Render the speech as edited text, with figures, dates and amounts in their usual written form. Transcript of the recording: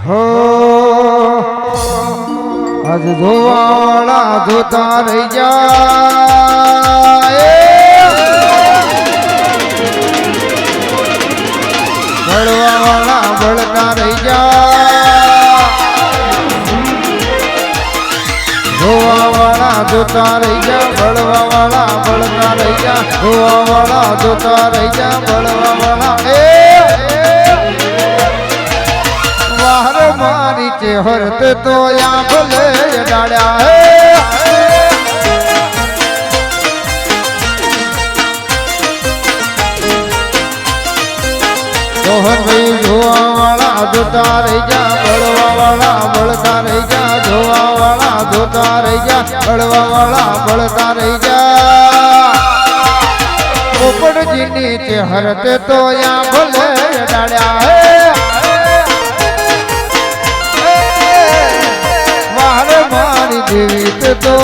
હો આજ જોવાળા જોતા રહી જાય બળવાવાળા બળતા રહી જાય જોવાવાળા જોતા રહી જા બળવાવાળા બળતા રહી જા જોવાવાળા જોતા રહી જા બળવાવાળા વાહર મારી તે હરત તો યા ભલે ડાળ્યા હે ભાઈ જોવાવાળા જોતા રહી જા બળવાવાળા બળતા રહી જા જોવાવાળા જોતા રહી જા બળવાવાળા બળતા રહી જા પોપડજીની તે હરત તો યા ભલે ડાળ્યા હે મારી દેવી તો